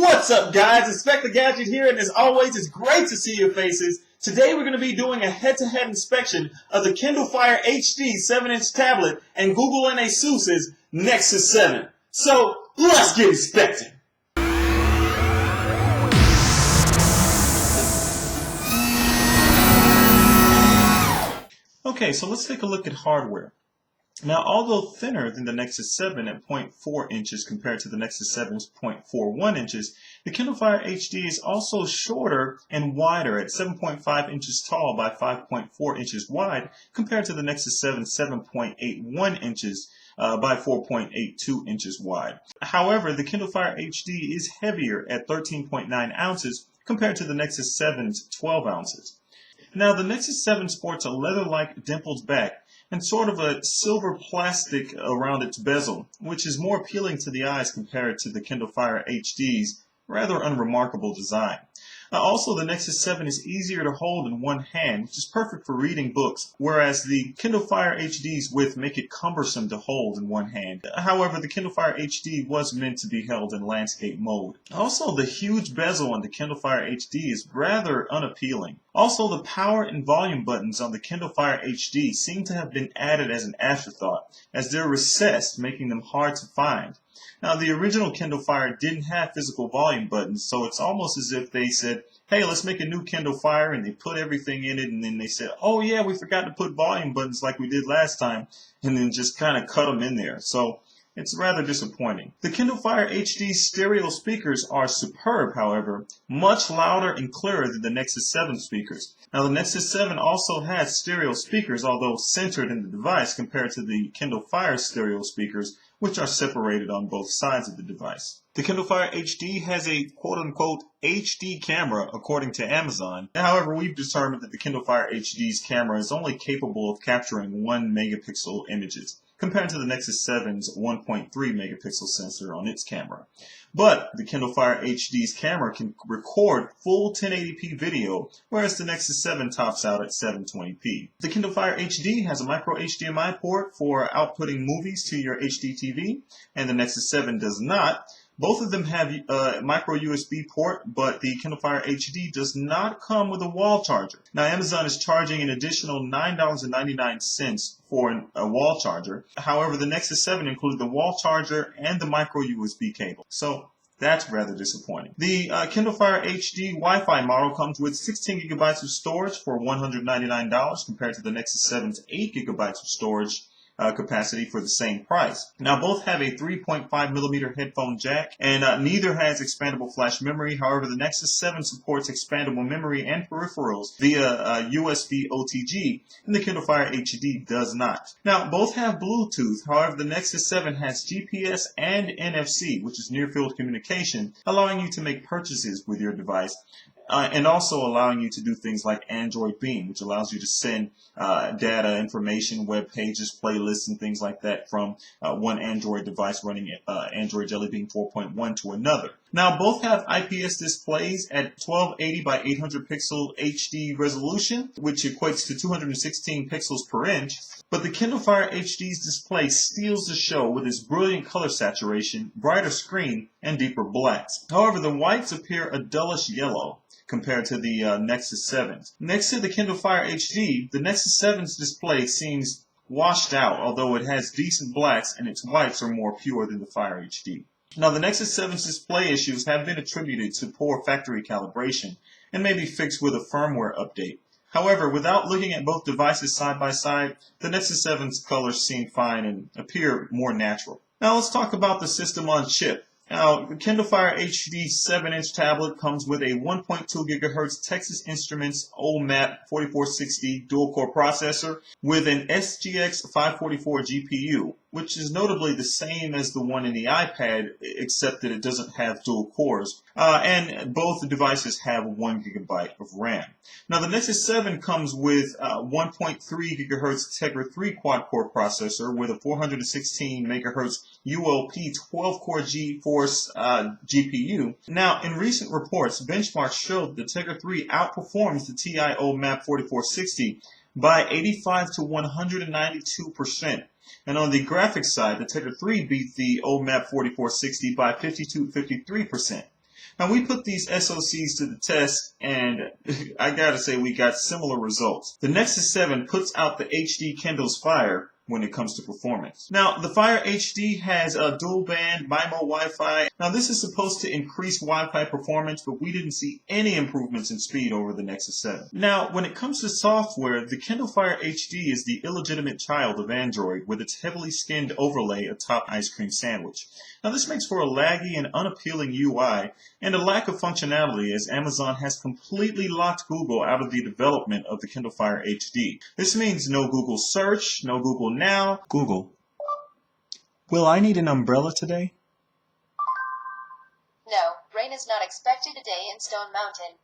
What's up, guys? Inspector Gadget here, and as always, it's great to see your faces. Today we're going to be doing a head-to-head inspection of the Kindle Fire HD 7-inch tablet and Google and ASUS's Nexus 7. So, let's get inspecting. Okay, so let's take a look at hardware. Now, although thinner than the Nexus 7 at 0.4 inches compared to the Nexus 7's 0.41 inches, the Kindle Fire HD is also shorter and wider at 7.5 inches tall by 5.4 inches wide compared to the Nexus 7's 7.81 inches by 4.82 inches wide. However, the Kindle Fire HD is heavier at 13.9 ounces compared to the Nexus 7's 12 ounces. Now, the Nexus 7 sports a leather-like dimpled back and sort of a silver plastic around its bezel, which is more appealing to the eyes compared to the Kindle Fire HD's rather unremarkable design. Also, the Nexus 7 is easier to hold in one hand, which is perfect for reading books, whereas the Kindle Fire HD's width make it cumbersome to hold in one hand. However, the Kindle Fire HD was meant to be held in landscape mode. Also, the huge bezel on the Kindle Fire HD is rather unappealing. Also, the power and volume buttons on the Kindle Fire HD seem to have been added as an afterthought, as they're recessed, making them hard to find. Now, the original Kindle Fire didn't have physical volume buttons, so it's almost as if they said, hey, let's make a new Kindle Fire, and they put everything in it, and then they said, oh yeah, we forgot to put volume buttons like we did last time, and then just kind of cut them in there. So it's rather disappointing. The Kindle Fire HD stereo speakers are superb, however, much louder and clearer than the Nexus 7 speakers. Now, the Nexus 7 also has stereo speakers, although centered in the device compared to the Kindle Fire stereo speakers, which are separated on both sides of the device. The Kindle Fire HD has a quote-unquote HD camera, according to Amazon. However, we've determined that the Kindle Fire HD's camera is only capable of capturing 1 megapixel images, compared to the Nexus 7's 1.3 megapixel sensor on its camera. But the Kindle Fire HD's camera can record full 1080p video, whereas the Nexus 7 tops out at 720p. The Kindle Fire HD has a micro HDMI port for outputting movies to your HD TV, and the Nexus 7 does not. Both of them have a micro USB port, but the Kindle Fire HD does not come with a wall charger. Now, Amazon is charging an additional $9.99 for a wall charger. However, the Nexus 7 included the wall charger and the micro USB cable. So that's rather disappointing. The Kindle Fire HD Wi-Fi model comes with 16 gigabytes of storage for $199 compared to the Nexus 7's 8 gigabytes of storage capacity for the same price. Now, both have a 3.5 millimeter headphone jack, and neither has expandable flash memory. However, the Nexus 7 supports expandable memory and peripherals via USB OTG, and the Kindle Fire HD does not. Now, both have Bluetooth. However, the Nexus 7 has GPS and NFC, which is near-field communication, allowing you to make purchases with your device. And also allowing you to do things like Android Beam, which allows you to send data, information, web pages, playlists, and things like that from one Android device running Android Jellybean 4.1 to another. Now, both have IPS displays at 1280 by 800 pixel HD resolution, which equates to 216 pixels per inch. But the Kindle Fire HD's display steals the show with its brilliant color saturation, brighter screen, and deeper blacks. However, the whites appear a dullish yellow compared to the Nexus 7's. Next to the Kindle Fire HD, the Nexus 7's display seems washed out, although it has decent blacks and its whites are more pure than the Fire HD. Now, the Nexus 7's display issues have been attributed to poor factory calibration and may be fixed with a firmware update. However, without looking at both devices side by side, the Nexus 7's colors seem fine and appear more natural. Now, let's talk about the system on chip. Now, the Kindle Fire HD 7-inch tablet comes with a 1.2 GHz Texas Instruments OMAP 4460 dual-core processor with an SGX 544 GPU, which is notably the same as the one in the iPad, except that it doesn't have dual cores, and both devices have 1 GB of RAM. Now, the Nexus 7 comes with 1.3 GHz Tegra 3 quad-core processor with a 416 MHz ULP 12-core GeForce GPU. Now, in recent reports, benchmarks showed the Tegra 3 outperforms the TI OMAP 4460 by 85 to 192%. And on the graphics side, the Tegra 3 beat the OMAP 4460 by 52 to 53%. Now we put these SoCs to the test, and I gotta say we got similar results. The Nexus 7 puts out the HD Kindle's fire when it comes to performance. Now, the Fire HD has a dual band MIMO Wi-Fi. Now, this is supposed to increase Wi-Fi performance, but we didn't see any improvements in speed over the Nexus 7. Now, when it comes to software, the Kindle Fire HD is the illegitimate child of Android with its heavily skinned overlay atop ice cream sandwich. Now, this makes for a laggy and unappealing UI and a lack of functionality, as Amazon has completely locked Google out of the development of the Kindle Fire HD. This means no Google search, no Google Now. Google, will I need an umbrella today? No, rain is not expected today in Stone Mountain.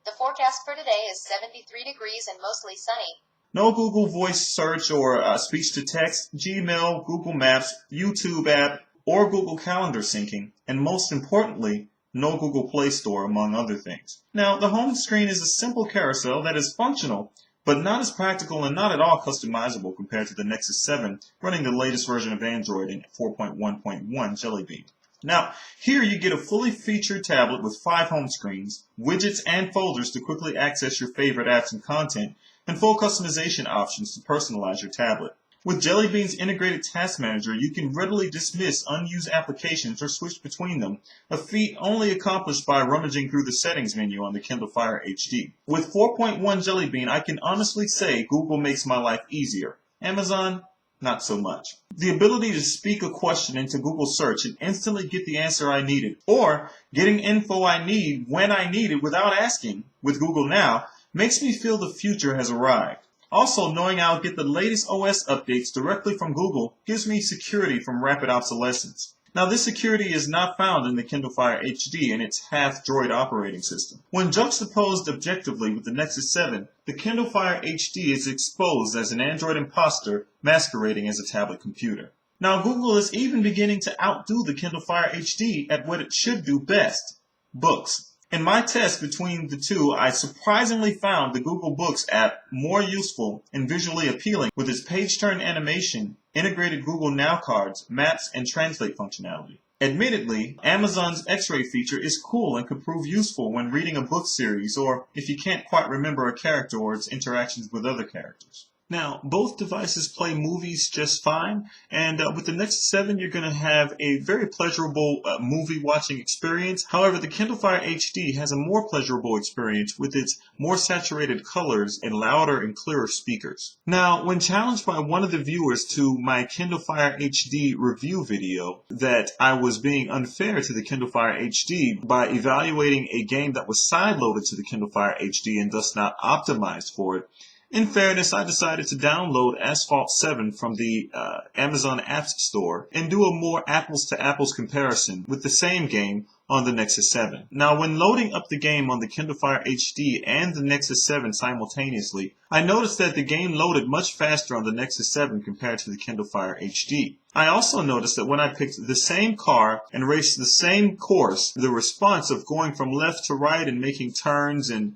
The forecast for today is 73 degrees and mostly sunny. No Google Voice search or speech-to-text, Gmail, Google Maps, YouTube app, or Google Calendar syncing, and most importantly, no Google Play Store, among other things. Now, the home screen is a simple carousel that is functional, but not as practical and not at all customizable compared to the Nexus 7 running the latest version of Android in 4.1.1 Jellybean. Now, here you get a fully featured tablet with 5 home screens, widgets and folders to quickly access your favorite apps and content, and full customization options to personalize your tablet. With Jellybean's integrated task manager, you can readily dismiss unused applications or switch between them, a feat only accomplished by rummaging through the settings menu on the Kindle Fire HD. With 4.1 Jellybean, I can honestly say Google makes my life easier. Amazon, not so much. The ability to speak a question into Google search and instantly get the answer I needed, or getting info I need when I need it without asking with Google Now, makes me feel the future has arrived. Also, knowing I'll get the latest OS updates directly from Google gives me security from rapid obsolescence. Now, this security is not found in the Kindle Fire HD and its half-Droid operating system. When juxtaposed objectively with the Nexus 7, the Kindle Fire HD is exposed as an Android imposter masquerading as a tablet computer. Now, Google is even beginning to outdo the Kindle Fire HD at what it should do best: books. In my test between the two, I surprisingly found the Google Books app more useful and visually appealing with its page turn animation, integrated Google Now cards, maps, and translate functionality. Admittedly, Amazon's X-ray feature is cool and could prove useful when reading a book series or if you can't quite remember a character or its interactions with other characters. Now, both devices play movies just fine, and with the Nexus 7, you're going to have a very pleasurable movie watching experience. However, the Kindle Fire HD has a more pleasurable experience with its more saturated colors and louder and clearer speakers. Now, when challenged by one of the viewers to my Kindle Fire HD review video that I was being unfair to the Kindle Fire HD by evaluating a game that was sideloaded to the Kindle Fire HD and thus not optimized for it, in fairness, I decided to download Asphalt 7 from the Amazon Apps Store and do a more apples-to-apples comparison with the same game on the Nexus 7. Now, when loading up the game on the Kindle Fire HD and the Nexus 7 simultaneously, I noticed that the game loaded much faster on the Nexus 7 compared to the Kindle Fire HD. I also noticed that when I picked the same car and raced the same course, the response of going from left to right and making turns and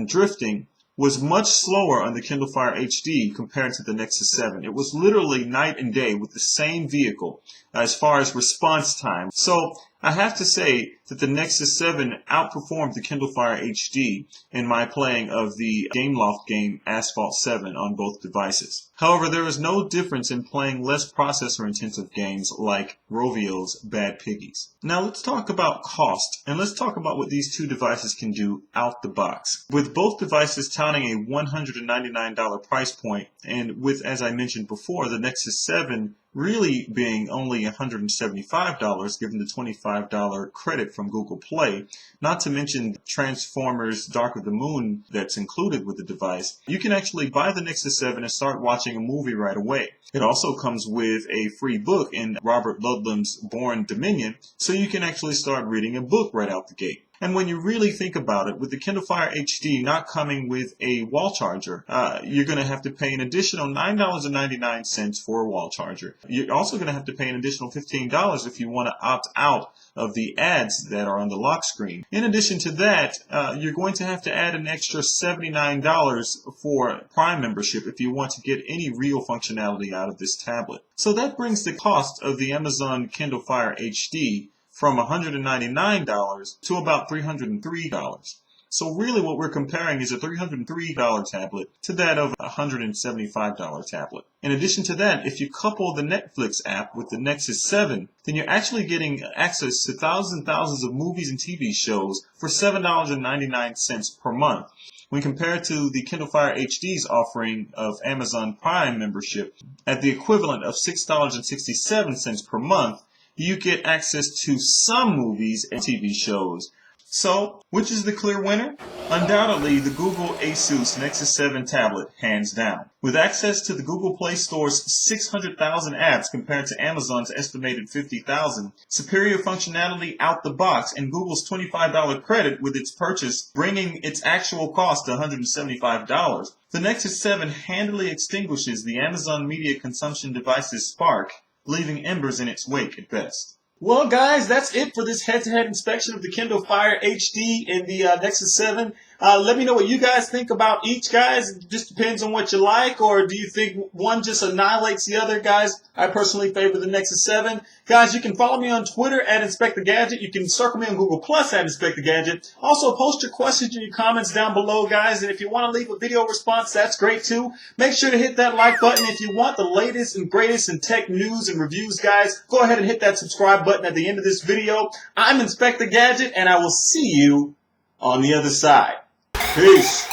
drifting was much slower on the Kindle Fire HD compared to the Nexus 7. It was literally night and day with the same vehicle as far as response time. So I have to say that the Nexus 7 outperformed the Kindle Fire HD in my playing of the Gameloft game Asphalt 7 on both devices. However, there is no difference in playing less processor-intensive games like Rovio's Bad Piggies. Now let's talk about cost, and let's talk about what these two devices can do out the box. With both devices touting a $199 price point, and with, as I mentioned before, the Nexus 7 really being only $175 given the $25 credit from Google Play, not to mention Transformers Dark of the Moon that's included with the device, you can actually buy the Nexus 7 and start watching a movie right away. It also comes with a free book in Robert Ludlum's Bourne Dominion, so you can actually start reading a book right out the gate. And when you really think about it, with the Kindle Fire HD not coming with a wall charger, you're going to have to pay an additional $9.99 for a wall charger. You're also going to have to pay an additional $15 if you want to opt out of the ads that are on the lock screen. In addition to that, you're going to have to add an extra $79 for Prime membership if you want to get any real functionality out of this tablet. So that brings the cost of the Amazon Kindle Fire HD from $199 to about $303. So really what we're comparing is a $303 tablet to that of a $175 tablet. In addition to that, if you couple the Netflix app with the Nexus 7, then you're actually getting access to thousands and thousands of movies and TV shows for $7.99 per month. When compared to the Kindle Fire HD's offering of Amazon Prime membership at the equivalent of $6.67 per month, you get access to some movies and TV shows. So, which is the clear winner? Undoubtedly, the Google Asus Nexus 7 tablet, hands down. With access to the Google Play Store's 600,000 apps compared to Amazon's estimated 50,000, superior functionality out the box, and Google's $25 credit with its purchase bringing its actual cost to $175, the Nexus 7 handily extinguishes the Amazon media consumption device's spark, leaving embers in its wake at best. Well, guys, that's it for this head-to-head inspection of the Kindle Fire HD and the Nexus 7. Let me know what you guys think about each, guys. It just depends on what you like, or do you think one just annihilates the other, guys? I personally favor the Nexus 7. Guys, you can follow me on Twitter at InspecTheGadget. You can circle me on Google Plus at InspecTheGadget. Also, post your questions and your comments down below, guys. And if you want to leave a video response, that's great, too. Make sure to hit that like button. If you want the latest and greatest in tech news and reviews, guys, go ahead and hit that subscribe button at the end of this video. I'm InspecTheGadget, and I will see you on the other side. Peace.